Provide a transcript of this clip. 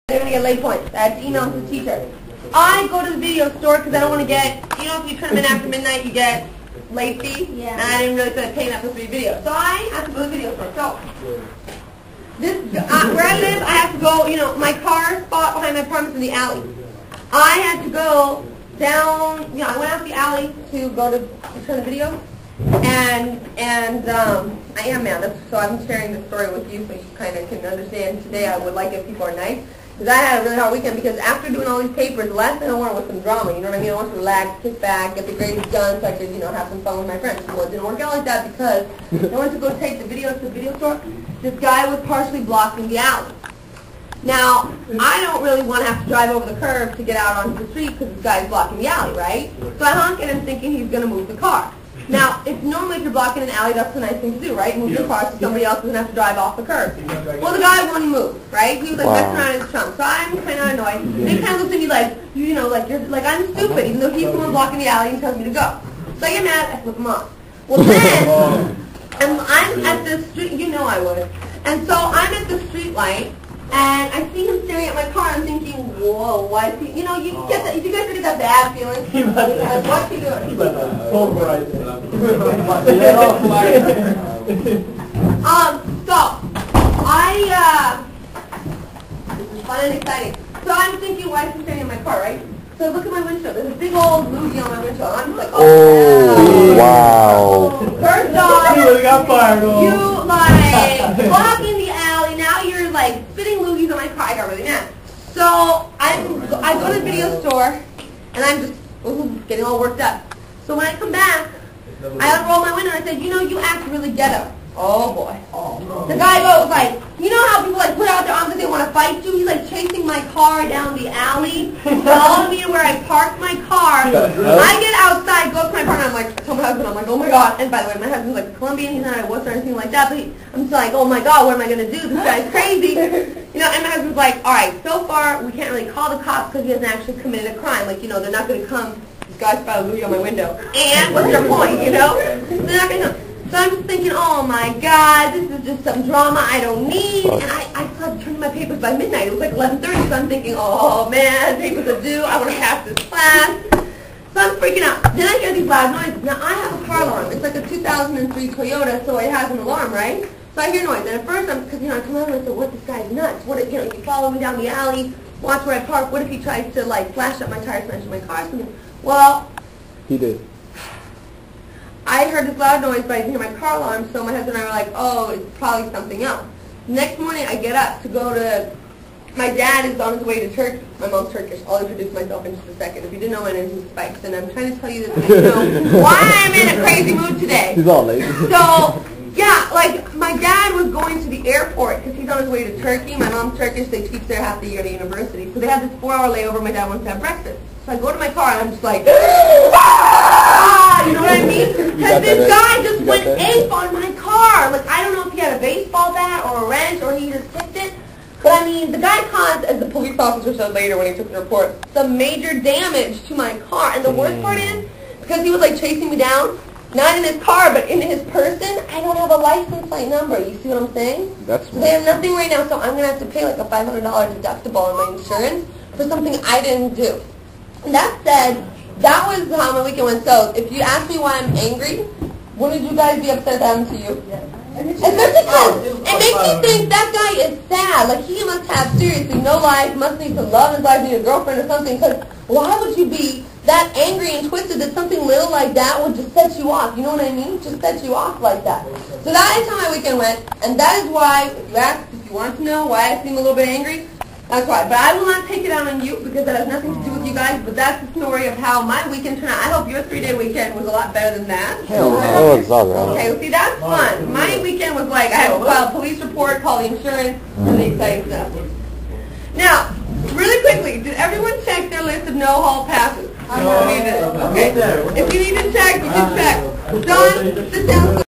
They're going to get late points. I have to email them to the teacher. I go to the video store because I don't want to get, if you turn them in after midnight, you get late fee. Yeah. And I didn't really feel like paying that for 3 videos. So I have to go to the video store. So, where I live, I have to go, my car spot behind my apartment's in the alley. I had to go down, I went out the alley to go to turn the video. And I am mad, so I'm sharing this story with you so you kind of can understand. Today I would like if people are nice. Because I had a really hard weekend because after doing all these papers, the last thing I wanted was some drama, you know what I mean? I wanted to relax, kick back, get the grades done so I could, have some fun with my friends. Well, it didn't work out like that because I went to go take the video to the video store. This guy was partially blocking the alley. Now, I don't really want to have to drive over the curb to get out onto the street because this guy's blocking the alley, right? So I honk at him thinking he's going to move the car. Now, it's normally if you're blocking an alley, that's a nice thing to do, right? Move your car so somebody else doesn't have to drive off the curb. Well, the guy wouldn't move, right? He was like messing around in his trunk. So I'm kind of annoyed. And he kind of looks at me like, like I'm stupid, even though he's the one blocking the alley and tells me to go. So I get mad, I flip him off. Well, then, I'm at the street, I would. And so I'm at the street light, and I see him staring at my car. I'm thinking, whoa, why is he? You get that? You guys get that bad feeling? What's he doing? This is fun and exciting. So I'm thinking, why is he staring at my car, right? So look at my windshield. There's a big old loogie on my windshield. I'm just like, wow. First off, you blocking the alley. Now you're spitting loogies on my car. I got really mad. So I go to the video store, and I'm just getting all worked up. So when I come back, I unroll my window and I said, you act really ghetto. Oh boy. The guy goes how people put out their arms and they want to fight you? He's chasing my car down the alley, following me to where I parked my car. I get outside, go up to my partner, I tell my husband, oh my god. And by the way, my husband's Colombian, he's not a wuss or anything like that, but I'm just oh my god, what am I going to do? This guy's crazy. And my husband's alright, so far we can't really call the cops because he hasn't actually committed a crime. They're not going to come, this guy's got a loogie on my window. And what's your point, They're not going to come. So I'm just thinking, oh my god, this is just some drama I don't need. And I still had to turn in my papers by midnight. It was 11:30, so I'm thinking, oh man, papers are due. I want to pass this class. So I'm freaking out. Then I hear these loud noises. Now I have a car alarm. It's a 2003 Toyota, so it has an alarm, right? So I hear noise. And at first, because I come out and I said, what, this guy's nuts. What if, if he follow me down the alley, watch where I park, what if he tries to flash up my tires, smash my car? Well, he did. I heard this loud noise, but I didn't hear my car alarm, so my husband and I were like, oh, it's probably something else. Next morning, I get up to go to, my dad is on his way to Turkey. My mom's Turkish. I'll introduce myself in just a second. If you didn't know, my name is Spikes, and I'm trying to tell you this, why I'm in a crazy mood today. He's all late. So, yeah, my dad was going to the airport because he's on his way to Turkey. My mom's Turkish. They teach there half the year at a university. So they had this 4-hour layover. My dad wants to have breakfast. So I go to my car, and I'm just you know what I mean? Because this guy just went ape on my car. I don't know if he had a baseball bat or a wrench or he just kicked it. But the guy caused, as the police officer said later when he took the report, some major damage to my car. And the worst part is, because he was chasing me down, not in his car, but in his person, I don't have a license plate number. You see what I'm saying? That's so they have nothing right now, so I'm going to have to pay a $500 deductible on my insurance for something I didn't do. And that said, that was how my weekend went. So if you ask me why I'm angry, wouldn't you guys be upset that happened to you? Yeah. Especially because it makes you think that guy is sad. He must have seriously no life, must need some love in his life, need a girlfriend or something. Because why would you be that angry and twisted that something little like that would just set you off? You know what I mean? Just set you off like that. So that is how my weekend went. And that is why, if you want to know why I seem a little bit angry, that's why. But I will not take it out on you because that has nothing to do with you guys. But that's the story of how my weekend turned out. I hope your 3-day weekend was a lot better than that. Hell no. It's all right. Okay, well, see, that's fun. My weekend was I had to file a police report, call the insurance, and the exciting stuff. Now, really quickly, did everyone check their list of no hall passes? Okay. If you need to check, you can check. Don, sit down.